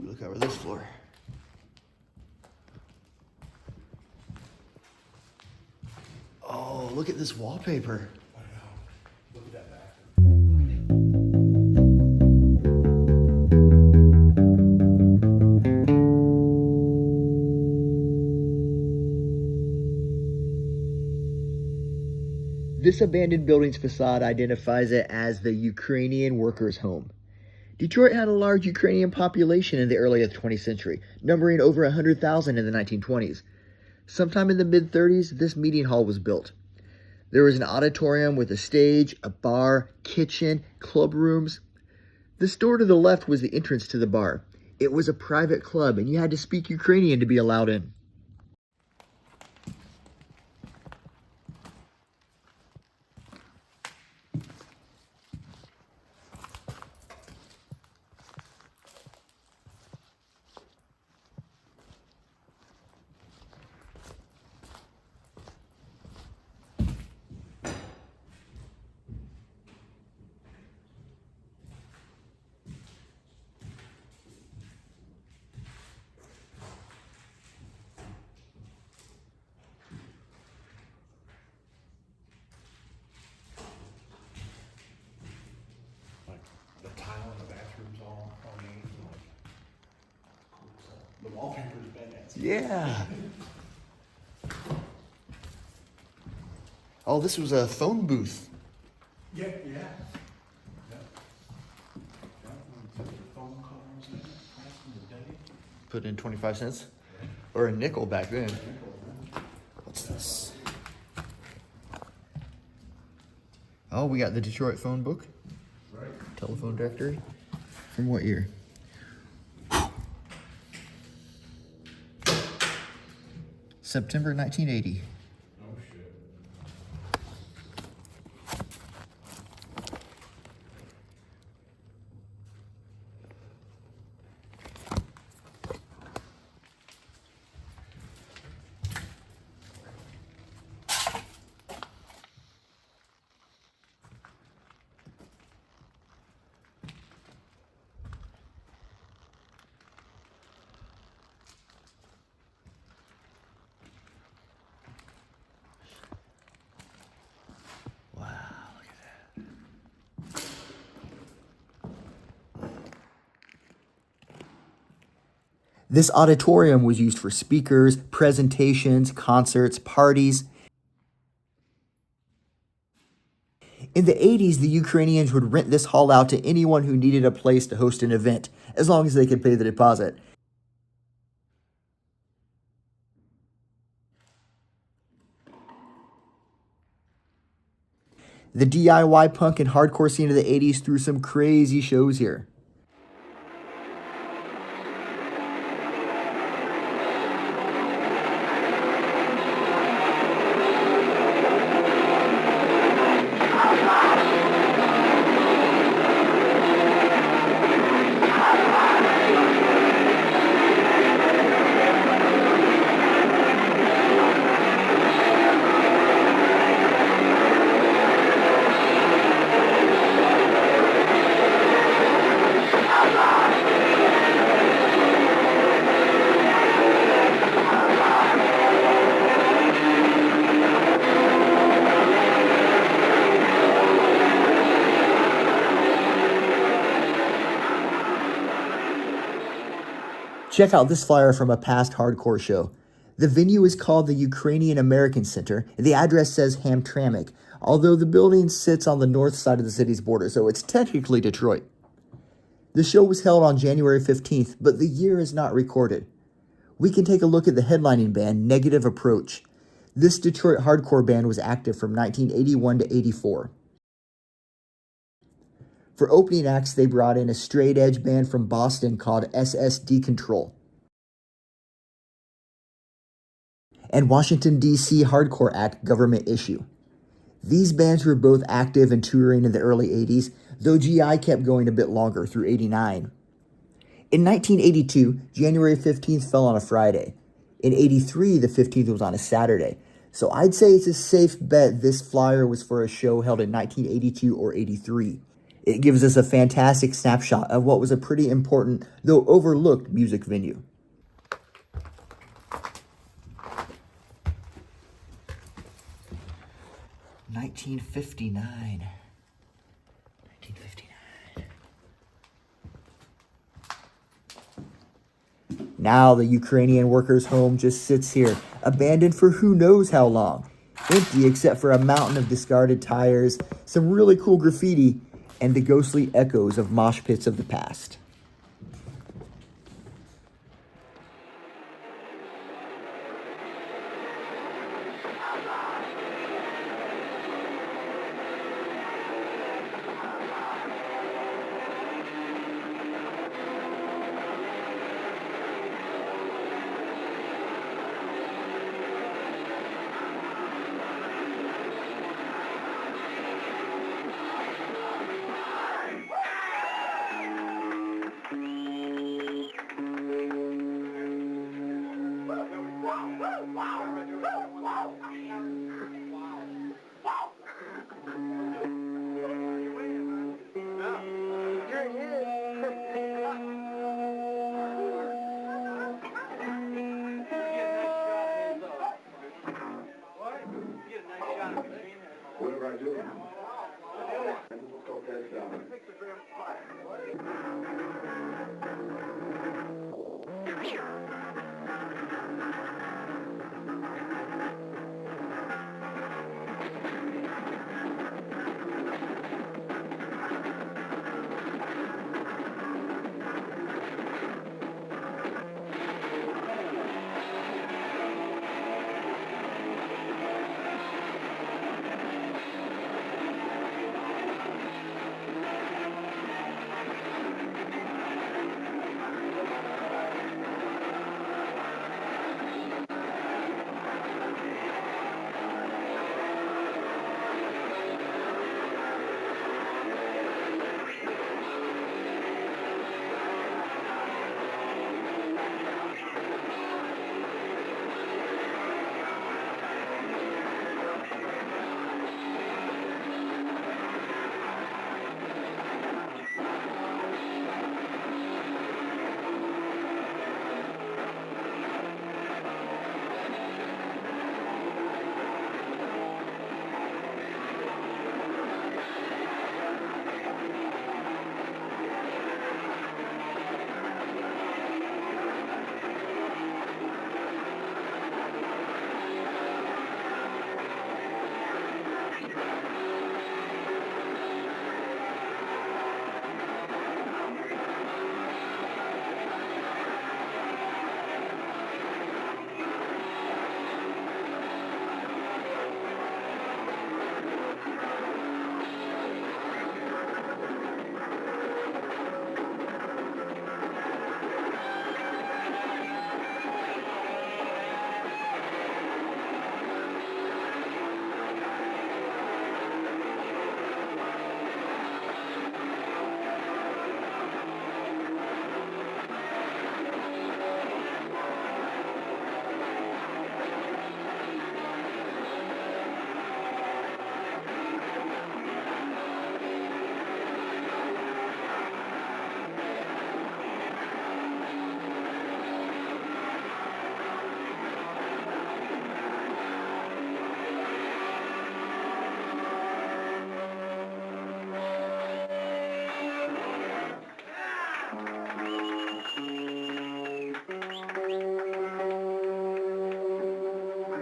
look over this floor. Oh, look at this wallpaper. I know. Look at that bathroom. This abandoned building's facade identifies it as the Ukrainian workers' home. Detroit had a large Ukrainian population in the early 20th century, numbering over 100,000 in the 1920s. Sometime in the mid-30s, this meeting hall was built. There was an auditorium with a stage, a bar, kitchen, club rooms. This door to the left was the entrance to the bar. It was a private club, and you had to speak Ukrainian to be allowed in. Like the tile in the bathroom's all ornate. Like the wallpaper's badass. Yeah. Oh, this was a phone booth. Yeah. Yeah. The phone calls and back in the day. Put in 25 cents. Or a nickel back then. What's this? Oh, we got the Detroit phone book. Right. Telephone directory. From what year? September 1980. Oh shit. Wow, look at that. This auditorium was used for speakers, presentations, concerts, parties. In the 80s, the Ukrainians would rent this hall out to anyone who needed a place to host an event, as long as they could pay the deposit. The D.I.Y punk and hardcore scene of the 80s threw some crazy shows here. Check out this flyer from a past hardcore show. The venue is called the Ukrainian American Center, and the address says Hamtramck, although the building sits on the north side of the city's border, so it's technically Detroit. The show was held on January 15th, but the year is not recorded. We can take a look at the headlining band, Negative Approach. This Detroit hardcore band was active from 1981 to 84. For opening acts, they brought in a straight edge band from Boston called SSD Control, and Washington, D.C. hardcore act Government Issue. These bands were both active and touring in the early 80s, though G.I. kept going a bit longer through 89. In 1982, January 15th fell on a Friday. In 83, the 15th was on a Saturday. So I'd say it's a safe bet this flyer was for a show held in 1982 or 83. It gives us a fantastic snapshot of what was a pretty important, though overlooked, music venue. (1959). Now the Ukrainian workers' home just sits here, abandoned for who knows how long. Empty except for a mountain of discarded tires, some really cool graffiti, and the ghostly echoes of mosh pits of the past. Whatever I do, that down.